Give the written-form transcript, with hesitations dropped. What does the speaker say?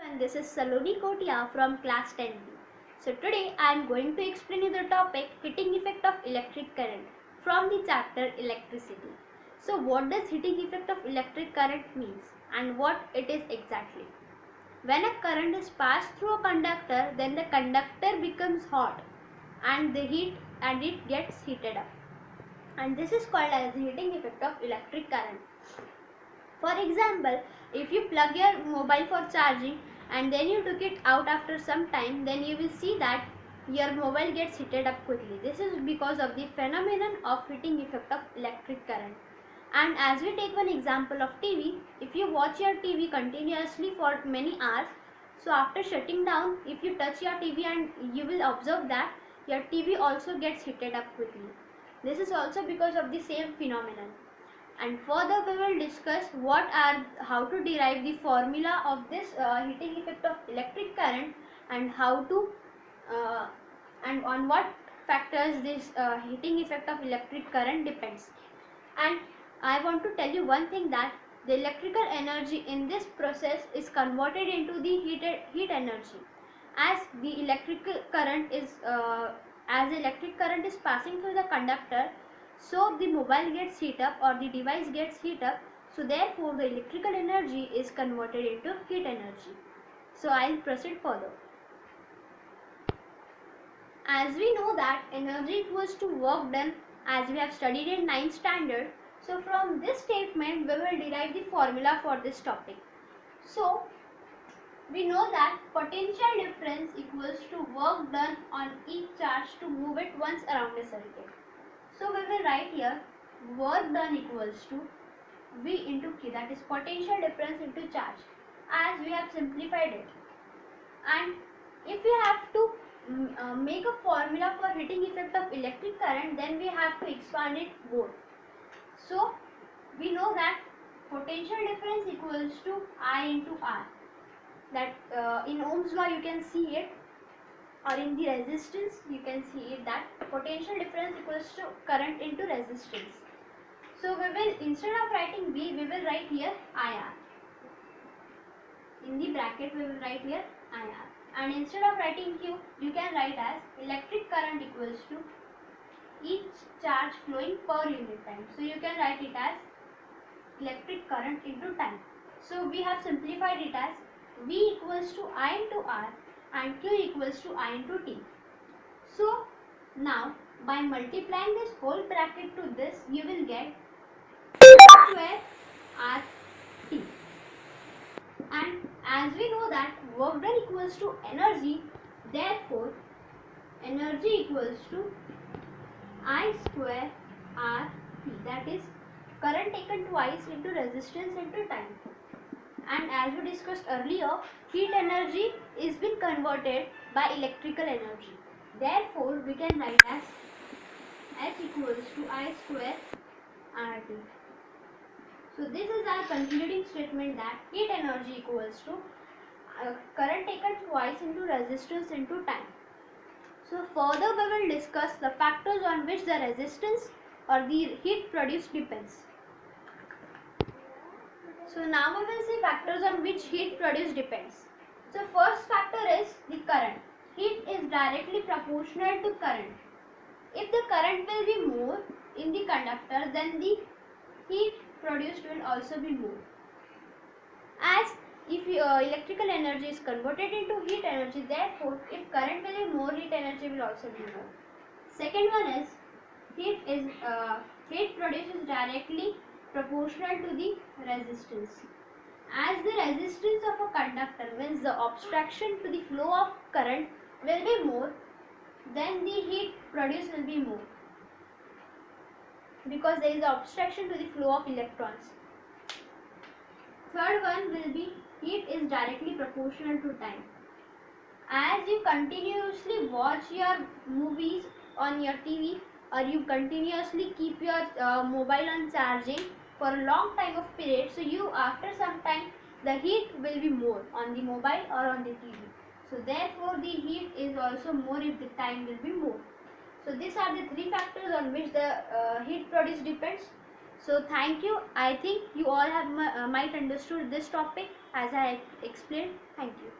And this is Saloni Kotia from class 10B. So today I am going to explain you the topic heating effect of electric current from the chapter electricity. So what does heating effect of electric current means and what it is exactly? When a current is passed through a conductor, then the conductor becomes hot and it gets heated up. And this is called as the heating effect of electric current. For example, if you plug your mobile for charging and then you took it out after some time, then you will see that your mobile gets heated up quickly. This is because of the phenomenon of heating effect of electric current. And as we take one example of TV, if you watch your TV continuously for many hours, so after shutting down, if you touch your TV and you will observe that your TV also gets heated up quickly. This is also because of the same phenomenon. And further we will discuss how to derive the formula of this heating effect of electric current and how to uh, and on what factors this heating effect of electric current depends. And I want to tell you one thing, that the electrical energy in this process is converted into the heat energy. As the electric current is passing through the conductor, so the mobile gets heat up or the device gets heat up, so therefore the electrical energy is converted into heat energy. So I'll proceed further. As we know that energy equals to work done, as we have studied in 9th standard, so from this statement we will derive the formula for this topic. So we know that potential difference equals to work done on each charge to move it once around a circuit. So we will write here work done equals to V into Q, that is potential difference into charge, as we have simplified it. And if we have to make a formula for heating effect of electric current, then we have to expand it both. So we know that potential difference equals to I into R, that in Ohm's law you can see it, or in the resistance you can see it, that potential difference equals to current into resistance. So we will, instead of writing V, we will write here IR. In the bracket we will write here IR, and instead of writing Q, you can write as electric current equals to each charge flowing per unit time. So you can write it as electric current into time. So we have simplified it as V equals to I into R and Q equals to I into T. So now by multiplying this whole bracket to this, you will get square R T. And as we know that work done equals to energy, therefore energy equals to I square R T, that is current taken twice into resistance into time. And as we discussed earlier, heat energy is been converted by electrical energy. Therefore we can write as H equals to I square RT. So this is our concluding statement, that heat energy equals to current taken twice into resistance into time. So further we will discuss the factors on which the resistance or the heat produced depends. So now we will see factors on which heat produced depends. So first factor is the current. Heat is directly proportional to current. If the current will be more in the conductor, then the heat produced will also be more. As if electrical energy is converted into heat energy, therefore if current will be more, heat energy will also be more. Second one is heat produced is directly proportional to the resistance. As the resistance of a conductor means the obstruction to the flow of current will be more, then the heat produced will be more, because there is obstruction to the flow of electrons. Third one will be heat is directly proportional to time. As you continuously watch your movies on your TV, or you continuously keep your mobile on charging for a long time of period, so you after some time the heat will be more on the mobile or on the TV. So therefore the heat is also more if the time will be more. So these are the three factors on which the heat produced depends. So thank you. I think you all have might understood this topic as I explained. Thank you.